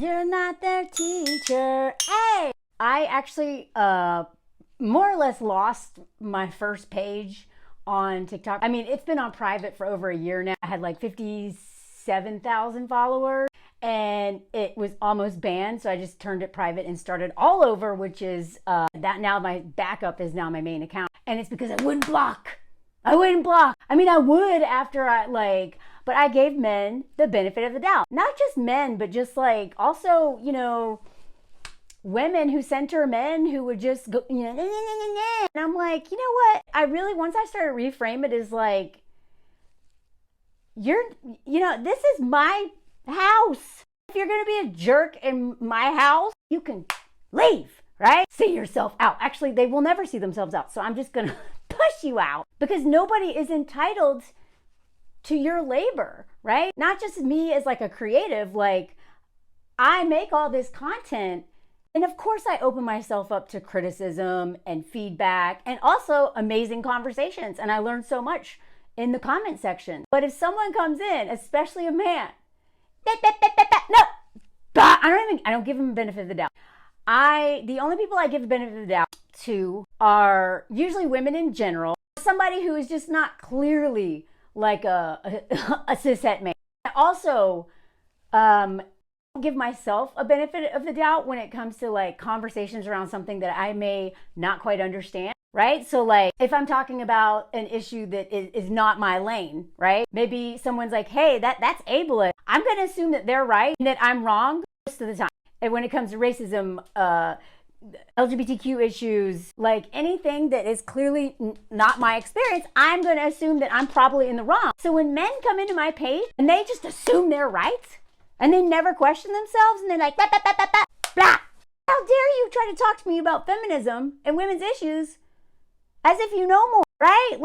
You're not their teacher. Hey! I actually more or less lost my first page on TikTok. I mean, it's been on private for over a year now. I had like 57,000 followers and it was almost banned. So I just turned it private and started all over, which is that now my backup is now my main account. And it's because I wouldn't block. I wouldn't block. I mean, I would after but I gave men the benefit of the doubt. Not just men, but just like also, women who center men who would just go, nah, nah, nah, nah, nah. And I'm like, you know what? Once I started reframe it as like, this is my house. If you're going to be a jerk in my house, you can leave, right? See yourself out. Actually, they will never see themselves out. So I'm just going to push you out because nobody is entitled to your labor, right? Not just me as like a creative, like I make all this content and of course I open myself up to criticism and feedback and also amazing conversations. And I learned so much in the comment section. But if someone comes in, especially a man, no, I don't give them the benefit of the doubt. The only people I give the benefit of the doubt to are usually women in general, somebody who is just not clearly like a cishet man. I also give myself a benefit of the doubt when it comes to like conversations around something that I may not quite understand, right? So like if I'm talking about an issue that is not my lane, right? Maybe someone's like, hey, that's ableist. I'm going to assume that they're right and that I'm wrong most of the time. And when it comes to racism, LGBTQ issues, like anything that is clearly not my experience, I'm going to assume that I'm probably in the wrong. So when men come into my page and they just assume they're right and they never question themselves and they're like, blah, blah, blah, blah, blah, blah. How dare you try to talk to me about feminism and women's issues as if you know more, right?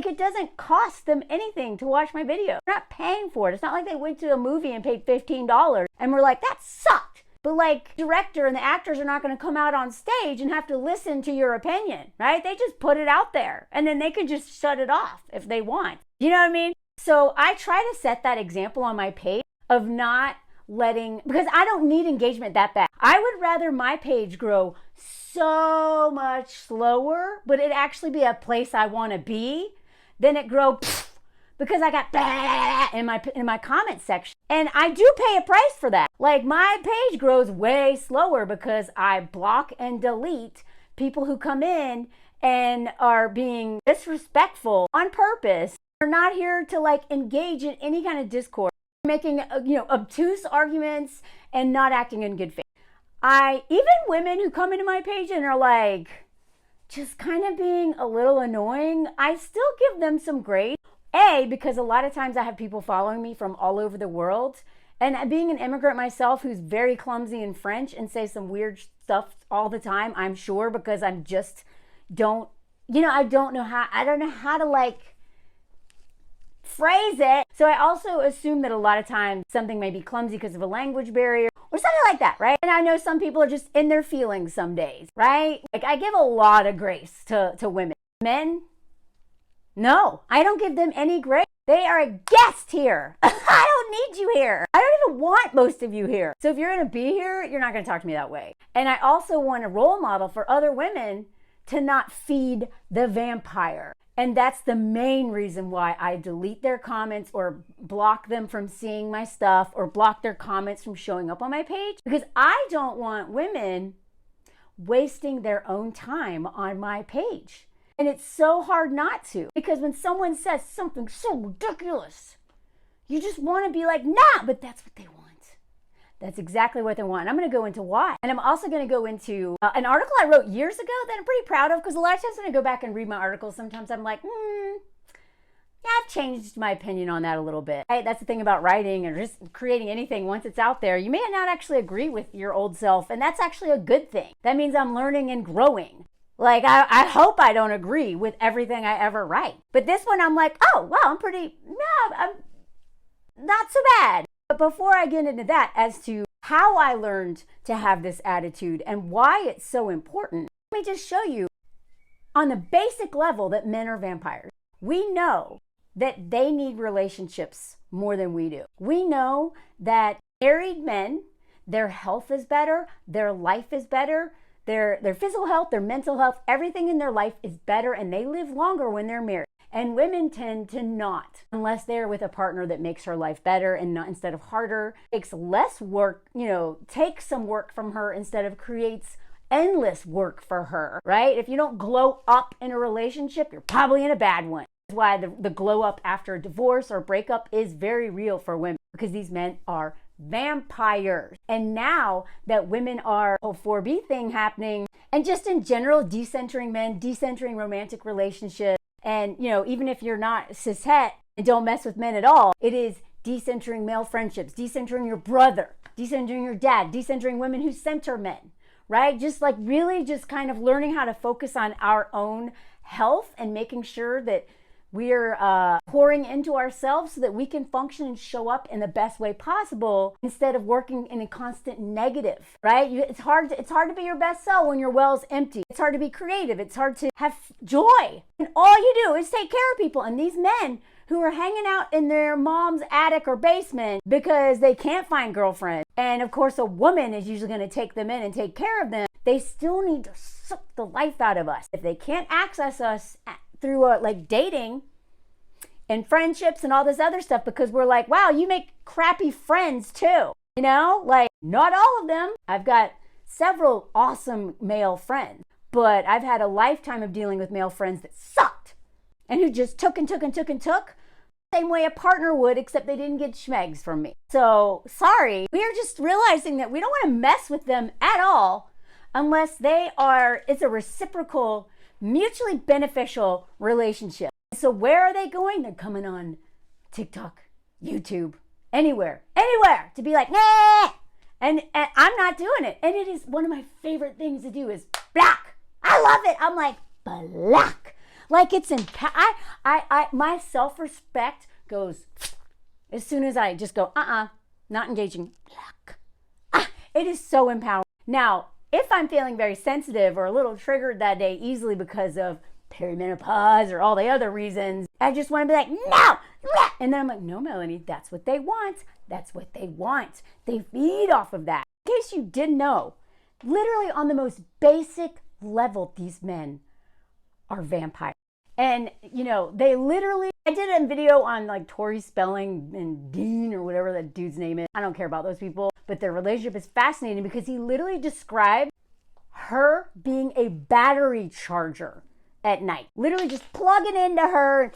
It doesn't cost them anything to watch my video. They're not paying for it. It's not like they went to a movie and paid $15 and were like, that sucked. But like director and the actors are not going to come out on stage and have to listen to your opinion, right? They just put it out there and then they can just shut it off if they want. You know what I mean? So I try to set that example on my page of not because I don't need engagement that bad. I would rather my page grow so much slower, but it actually be a place I want to be, than it grow because I got blah in my comment section. And I do pay a price for that. Like my page grows way slower because I block and delete people who come in and are being disrespectful on purpose. They're not here to like engage in any kind of discourse, making obtuse arguments and not acting in good faith. Even women who come into my page and are like just kind of being a little annoying, I still give them some grace. Because a lot of times I have people following me from all over the world, and being an immigrant myself who's very clumsy in French and say some weird stuff all the time, I'm sure, because I'm just I don't know how to like phrase it. So I also assume that a lot of times something may be clumsy because of a language barrier or something like that, right? And I know some people are just in their feelings some days, right? Like I give a lot of grace to women. Men, no, I don't give them any grace. They are a guest here. I don't need you here. I don't even want most of you here. So if you're going to be here, you're not going to talk to me that way. And I also want a role model for other women to not feed the vampire. And that's the main reason why I delete their comments or block them from seeing my stuff or block their comments from showing up on my page, because I don't want women wasting their own time on my page. And it's so hard not to, because when someone says something so ridiculous, you just want to be like, nah, but that's what they want. That's exactly what they want. And I'm going to go into why. And I'm also going to go into an article I wrote years ago that I'm pretty proud of, because a lot of times when I go back and read my articles, sometimes I'm like, yeah, I've changed my opinion on that a little bit. Right? That's the thing about writing or just creating anything. Once it's out there, you may not actually agree with your old self, and that's actually a good thing. That means I'm learning and growing. Like, I hope I don't agree with everything I ever write. But this one, I'm like, oh, wow, I'm not so bad. But before I get into that, as to how I learned to have this attitude and why it's so important, let me just show you on the basic level that men are vampires. We know that they need relationships more than we do. We know that married men, their health is better, their life is better, their physical health, their mental health, everything in their life is better, and they live longer when they're married. And women tend to not, unless they're with a partner that makes her life better and not instead of harder, takes less work, takes some work from her instead of creates endless work for her, right? If you don't glow up in a relationship, you're probably in a bad one. That's why the glow up after a divorce or breakup is very real for women, because these men are vampires. And now that women are a 4B thing happening, and just in general, decentering men, decentering romantic relationships, and, even if you're not cishet and don't mess with men at all, it is decentering male friendships, decentering your brother, decentering your dad, decentering women who center men, right? Just like really just kind of learning how to focus on our own health and making sure that we're pouring into ourselves so that we can function and show up in the best way possible instead of working in a constant negative, right? It's hard to be your best self when your well's empty. It's hard to be creative. It's hard to have joy. And all you do is take care of people. And these men who are hanging out in their mom's attic or basement because they can't find girlfriends, and of course a woman is usually going to take them in and take care of them, they still need to suck the life out of us. If they can't access us through like dating and friendships and all this other stuff, because we're like, wow, you make crappy friends too. Like not all of them. I've got several awesome male friends, but I've had a lifetime of dealing with male friends that sucked and who just took and took and took and took, same way a partner would, except they didn't get schmegs from me. So sorry, we are just realizing that we don't want to mess with them at all unless it's a reciprocal, mutually beneficial relationship. So where are they going? They're coming on TikTok, YouTube, anywhere to be like, nah, and I'm not doing it. And it is one of my favorite things to do is block. I love it. I'm like, block. Like it's my self-respect goes as soon as I just go, not engaging. Block. It is so empowering. Now, if I'm feeling very sensitive or a little triggered that day easily because of perimenopause or all the other reasons, I just want to be like, no! And then I'm like, no, Melanie, that's what they want. That's what they want. They feed off of that. In case you didn't know, literally on the most basic level, these men are vampires. And, they literally, I did a video on like Tori Spelling and Dean or whatever that dude's name is. I don't care about those people. But their relationship is fascinating because he literally described her being a battery charger at night. Literally just plugging into her,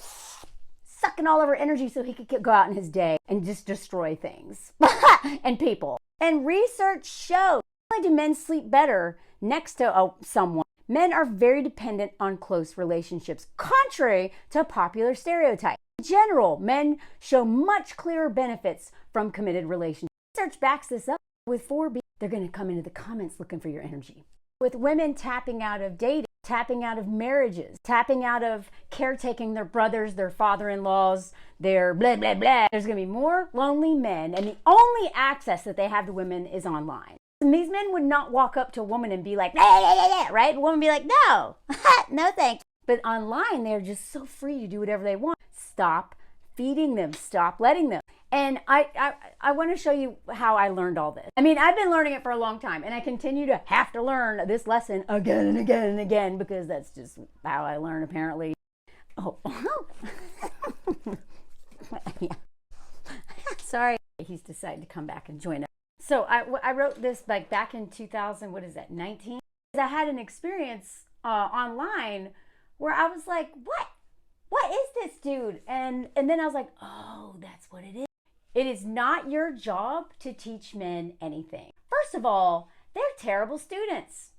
sucking all of her energy so he could go out in his day and just destroy things and people. And research shows not only do men sleep better next to someone, men are very dependent on close relationships, contrary to a popular stereotype. In general, men show much clearer benefits from committed relationships. Research backs this up. With 4B, they're going to come into the comments looking for your energy. With women tapping out of dating, tapping out of marriages, tapping out of caretaking their brothers, their father-in-laws, their blah, blah, blah, there's going to be more lonely men, and the only access that they have to women is online. And these men would not walk up to a woman and be like, yeah, right? The woman would be like, no, no thanks. But online, they're just so free to do whatever they want. Stop feeding them. Stop letting them. And I want to show you how I learned all this. I mean, I've been learning it for a long time, and I continue to have to learn this lesson again and again and again, because that's just how I learn, apparently. Oh, yeah. Sorry. He's decided to come back and join us. So I wrote this like back in 19? I had an experience online where I was like, what is this dude? And then I was like, oh, that's what it is. It is not your job to teach men anything. First of all, they're terrible students,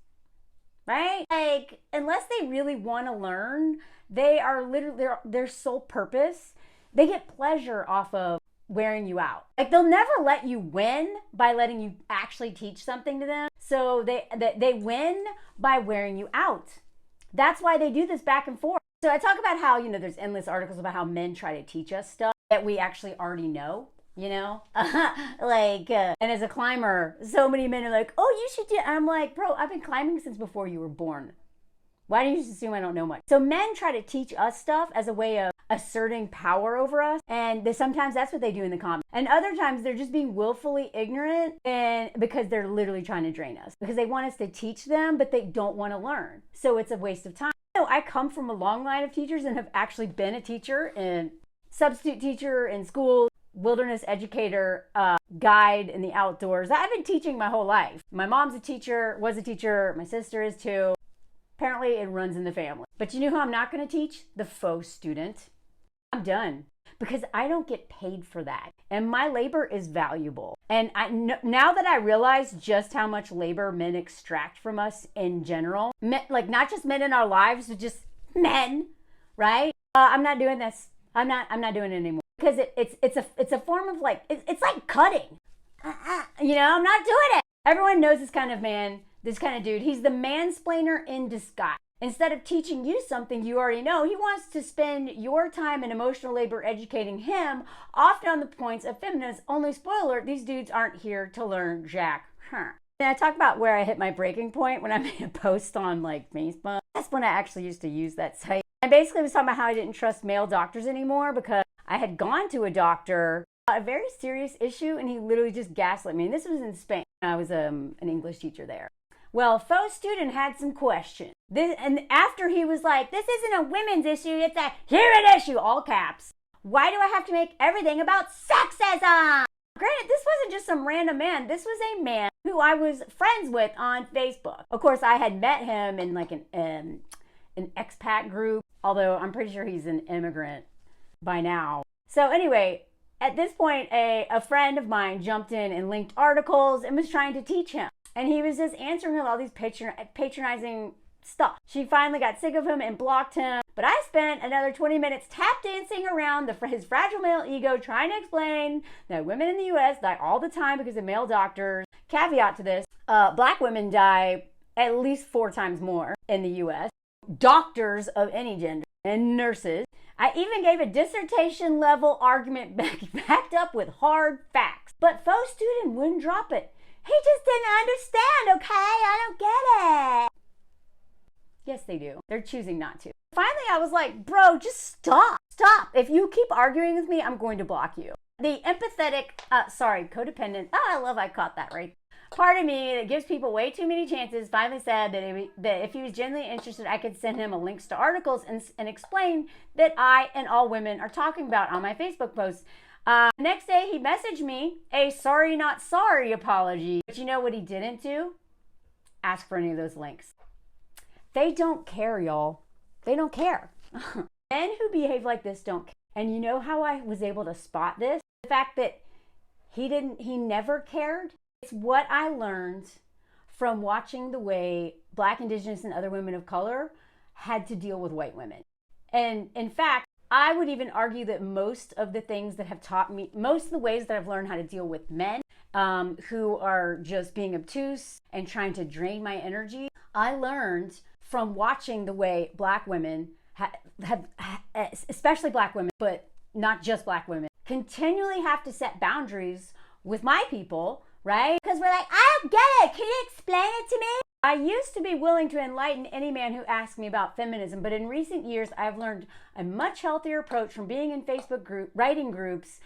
right? Like, unless they really want to learn, they are literally, their sole purpose, they get pleasure off of wearing you out. Like, they'll never let you win by letting you actually teach something to them. So they win by wearing you out. That's why they do this back and forth. So I talk about how, there's endless articles about how men try to teach us stuff that we actually already know, and as a climber, so many men are like, oh, you should do, and I'm like, bro, I've been climbing since before you were born. Why do you assume I don't know much? So men try to teach us stuff as a way of, asserting power over us. And sometimes that's what they do in the comments. And other times they're just being willfully ignorant, and because they're literally trying to drain us, because they want us to teach them, but they don't want to learn. So it's a waste of time. So I come from a long line of teachers and have actually been a teacher and substitute teacher in school, wilderness educator, guide in the outdoors. I've been teaching my whole life. My mom's a teacher, was a teacher. My sister is too. Apparently it runs in the family. But you know who I'm not going to teach? The faux student. I'm done, because I don't get paid for that. And my labor is valuable. And now that I realize just how much labor men extract from us in general, like not just men in our lives, but just men, right? I'm not doing this. I'm not doing it anymore, because it's a form of like, it's like cutting. You know, I'm not doing it. Everyone knows this kind of man, this kind of dude. He's the mansplainer in disguise. Instead of teaching you something you already know, he wants to spend your time and emotional labor educating him, often on the points of feminism. Only spoiler, these dudes aren't here to learn jack. And I talk about where I hit my breaking point when I made a post on like Facebook. That's when I actually used to use that site. I basically was talking about how I didn't trust male doctors anymore, because I had gone to a doctor, a very serious issue, and he literally just gaslit me. And this was in Spain. I was an English teacher there. Well, faux student had some questions. And after he was like, this isn't a women's issue, it's a human issue, all caps. Why do I have to make everything about sexism? Granted, this wasn't just some random man. This was a man who I was friends with on Facebook. Of course, I had met him in like an expat group, although I'm pretty sure he's an immigrant by now. So anyway, at this point, a friend of mine jumped in and linked articles and was trying to teach him. And he was just answering her all these patronizing stuff. She finally got sick of him and blocked him. But I spent another 20 minutes tap dancing around his fragile male ego, trying to explain that women in the U.S. die all the time because of male doctors. Caveat to this, black women die at least 4 times more in the U.S. Doctors of any gender and nurses. I even gave a dissertation level argument backed up with hard facts. But faux student wouldn't drop it. He just didn't understand, okay? I don't get it. Yes, they do. They're choosing not to. Finally, I was like, bro, just stop. Stop. If you keep arguing with me, I'm going to block you. The empathetic, codependent, I love I caught that right. Part of me that gives people way too many chances finally said that if he was genuinely interested, I could send him a links to articles and explain that I and all women are talking about on my Facebook posts. Next day, he messaged me a sorry, not sorry apology. But you know what he didn't do? Ask for any of those links. They don't care, y'all. They don't care. Men who behave like this don't care. And you know how I was able to spot this? The fact that he never cared. It's what I learned from watching the way Black, Indigenous, and other women of color had to deal with white women. And in fact, I would even argue that most of the things that have taught me, most of the ways that I've learned how to deal with men who are just being obtuse and trying to drain my energy, I learned from watching the way Black women have, especially Black women, but not just Black women, continually have to set boundaries with my people, right? Because we're like, I don't get it. Can you explain it to me? I used to be willing to enlighten any man who asked me about feminism, but in recent years, I've learned a much healthier approach from being in Facebook writing groups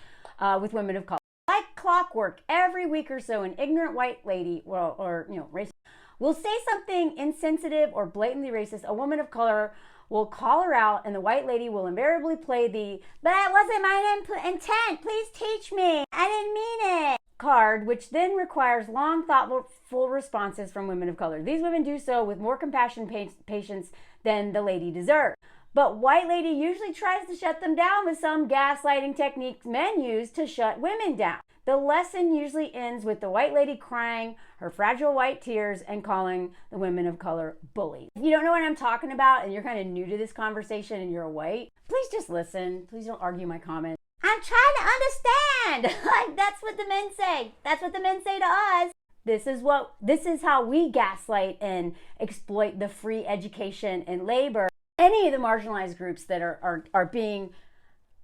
with women of color. Like clockwork, every week or so, an ignorant white lady, or racist, will say something insensitive or blatantly racist. A woman of color will call her out, and the white lady will invariably play the, but that wasn't my intent, please teach me, I didn't mean it card, which then requires long, thoughtful responses from women of color. These women do so with more compassion and patience than the lady deserves. But white lady usually tries to shut them down with some gaslighting techniques men use to shut women down. The lesson usually ends with the white lady crying her fragile white tears and calling the women of color bullies. If you don't know what I'm talking about and you're kind of new to this conversation and you're white, please just listen. Please don't argue my comments. I'm trying to understand. Like, that's what the men say. That's what the men say to us. This is how we gaslight and exploit the free education and labor. Any of the marginalized groups that are being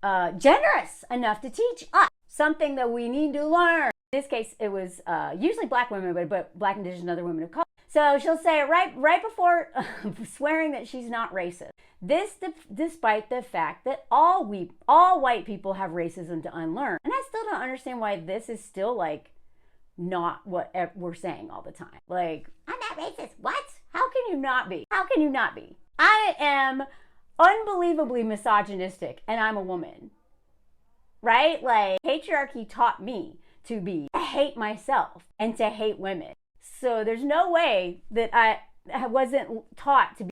generous enough to teach us something that we need to learn. In this case, it was usually Black women, but Black, Indigenous, and other women of color. So she'll say it right before swearing that she's not racist. This despite the fact that all white people have racism to unlearn. And I still don't understand why this is still like not what we're saying all the time. Like, I'm not racist. What? How can you not be? How can you not be? I am unbelievably misogynistic and I'm a woman. Right? Like, patriarchy taught me to hate myself and to hate women. So there's no way that I wasn't taught to be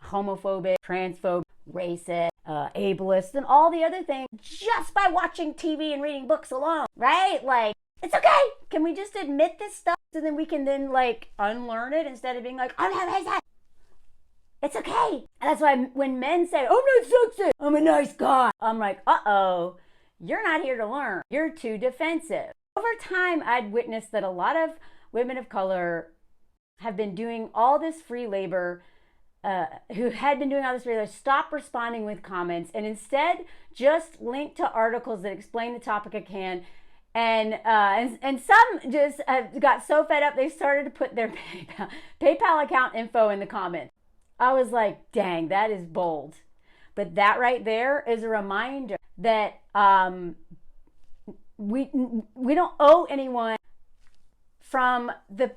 homophobic, transphobic, racist, ableist, and all the other things just by watching TV and reading books alone, right? Like, it's okay. Can we just admit this stuff so then we can then like unlearn it instead of being like, I'm not racist. It's okay. And that's why when men say, I'm not sexist, I'm a nice guy, I'm like, uh-oh, you're not here to learn. You're too defensive. Over time, I'd witnessed that a lot of women of color have been doing all this free labor, stop responding with comments and instead just link to articles that explain the topic at hand. And some just got so fed up they started to put their PayPal account info in the comments. I was like, dang, that is bold. But that right there is a reminder that we don't owe anyone from the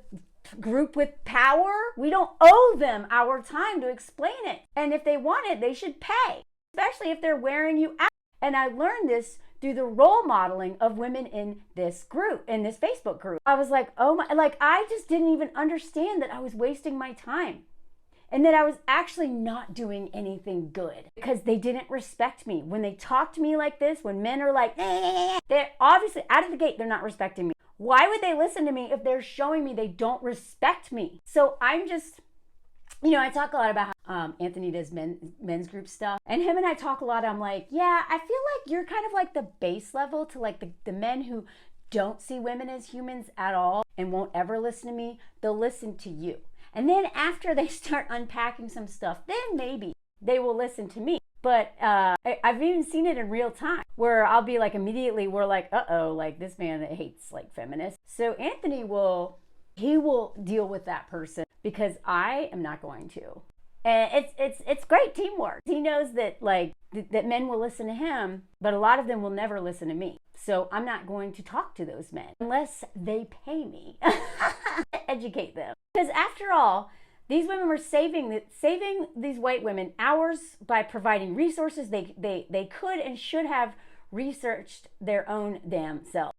group with power. We don't owe them our time to explain it. And if they want it, they should pay, especially if they're wearing you out. And I learned this through the role modeling of women in this group, in this Facebook group. I was like, oh my, like I just didn't even understand that I was wasting my time. And that I was actually not doing anything good because they didn't respect me. When they talk to me like this, when men are like, they're obviously out of the gate, they're not respecting me. Why would they listen to me if they're showing me they don't respect me? So I'm just, I talk a lot about how Anthony does men's group stuff. And him and I talk a lot. I'm like, yeah, I feel like you're kind of like the base level to like the men who don't see women as humans at all and won't ever listen to me. They'll listen to you. And then after they start unpacking some stuff, then maybe they will listen to me. But I've even seen it in real time where I'll be like immediately, we're like, uh-oh, like this man that hates like feminists. So Anthony will deal with that person because I am not going to. And it's great teamwork. He knows that like that men will listen to him, but a lot of them will never listen to me. So I'm not going to talk to those men unless they pay me to educate them. Because after all, these women were saving these white women hours by providing resources they could and should have researched their own damn self.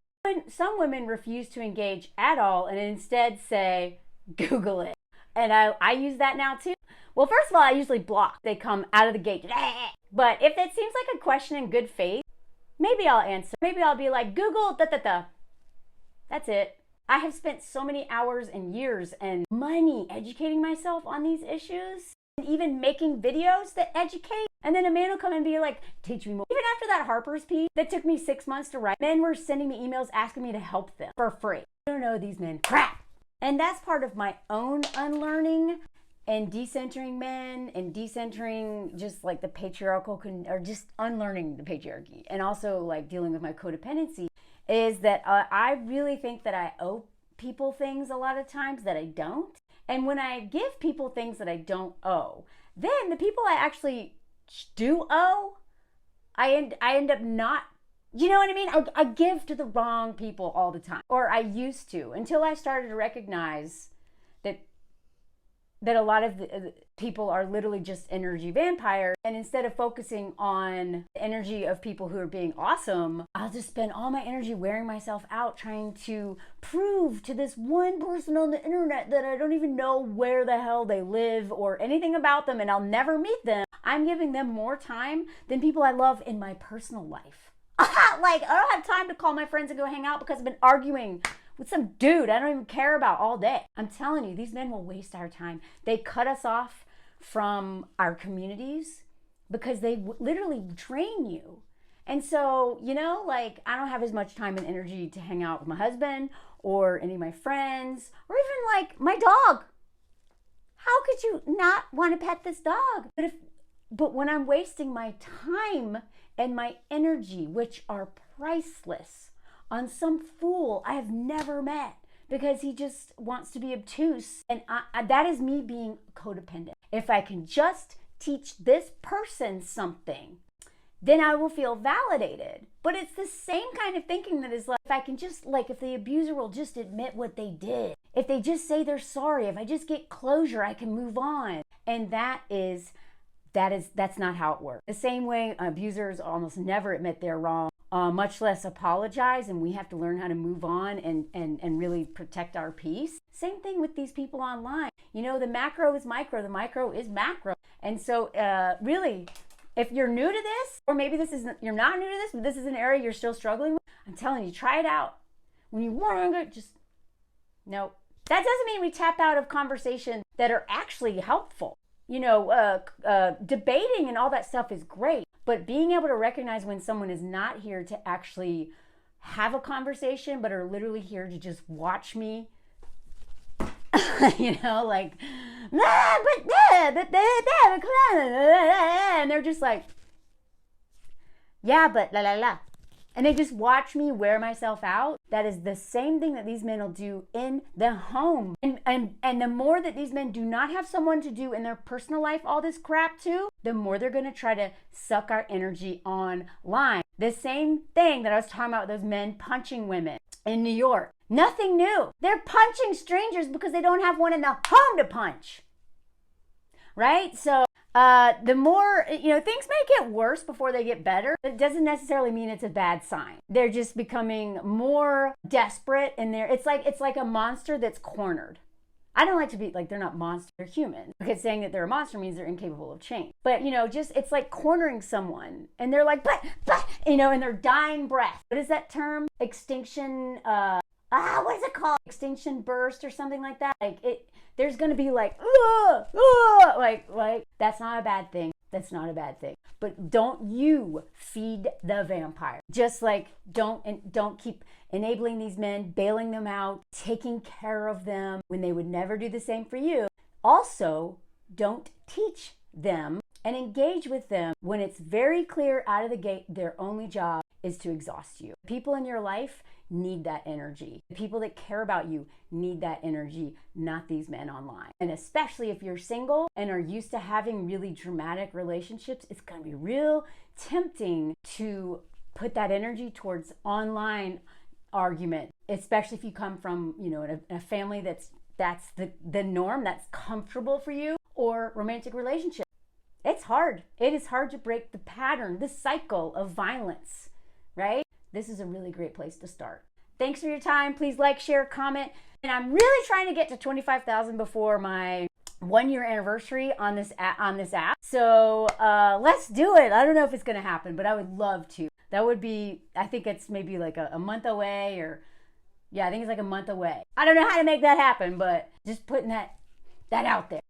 Some women refuse to engage at all and instead say, Google it. And I use that now too. Well, first of all, I usually block. They come out of the gate. But if it seems like a question in good faith, maybe I'll answer. Maybe I'll be like, Google, That's it. I have spent so many hours and years and money educating myself on these issues and even making videos that educate. And then a man will come and be like, teach me more. Even after that Harper's piece that took me 6 months to write, men were sending me emails asking me to help them for free. I don't know these men. Crap. And that's part of my own unlearning and decentering men and decentering just like the patriarchal, or just unlearning the patriarchy. And also like dealing with my codependency is that I really think that I owe people things a lot of times that I don't. And when I give people things that I don't owe, then the people I actually do owe, I end up not, you know what I mean? I give to the wrong people all the time, or I used to, until I started to recognize that a lot of the people are literally just energy vampires. And instead of focusing on the energy of people who are being awesome, I'll just spend all my energy wearing myself out trying to prove to this one person on the internet that I don't even know where the hell they live or anything about them, and I'll never meet them. I'm giving them more time than people I love in my personal life. Like, I don't have time to call my friends and go hang out because I've been arguing with some dude I don't even care about all day. I'm telling you, these men will waste our time. They cut us off from our communities because they literally drain you. And so, like, I don't have as much time and energy to hang out with my husband or any of my friends or even like my dog. How could you not want to pet this dog? But when I'm wasting my time and my energy, which are priceless, on some fool I have never met because he just wants to be obtuse. And that is me being codependent. If I can just teach this person something, then I will feel validated. But it's the same kind of thinking that is like, if I can just, like, if the abuser will just admit what they did, if they just say they're sorry, if I just get closure, I can move on. And that's not how it works. The same way abusers almost never admit they're wrong, much less apologize, and we have to learn how to move on and really protect our peace. Same thing with these people online. You know, the macro is micro, the micro is macro. And so really, if you're new to this, or maybe you're not new to this, but this is an area you're still struggling with, I'm telling you, try it out. When you want to just, no. That doesn't mean we tap out of conversations that are actually helpful. You know, debating and all that stuff is great, but being able to recognize when someone is not here to actually have a conversation, but are literally here to just watch me, you know, like, and they're just like, yeah, but la la la. And they just watch me wear myself out. That is the same thing that these men will do in the home. And the more that these men do not have someone to do in their personal life all this crap to, the more they're going to try to suck our energy online. The same thing that I was talking about with those men punching women in New York. Nothing new. They're punching strangers because they don't have one in the home to punch. Right? So the more, you know, things may get worse before they get better. It doesn't necessarily mean it's a bad sign. They're just becoming more desperate, and it's like a monster that's cornered. I don't like to be like, they're not monsters, they're human. Because saying that they're a monster means they're incapable of change. But, you know, just, it's like cornering someone, and they're like, but, you know, in their dying breath. What is that term? Extinction, what is it called? Extinction burst or something like that. Like, there's going to be like, like, that's not a bad thing. That's not a bad thing. But don't you feed the vampire. Just like, don't keep enabling these men, bailing them out, taking care of them when they would never do the same for you. Also, don't teach them and engage with them when it's very clear out of the gate their only job is to exhaust you. People in your life need that energy. The people that care about you need that energy, not these men online. And especially if you're single and are used to having really dramatic relationships, it's going to be real tempting to put that energy towards online argument, especially if you come from, you know, a family that's the norm, that's comfortable for you, or romantic relationship. It's hard. It is hard to break the pattern, the cycle of violence, right? This is a really great place to start. Thanks for your time. Please like, share, comment. And I'm really trying to get to 25,000 before my 1-year anniversary on this app. So let's do it. I don't know if it's going to happen, but I would love to. That would be, I think it's maybe like a month away, or yeah, I think it's like a month away. I don't know how to make that happen, but just putting that out there.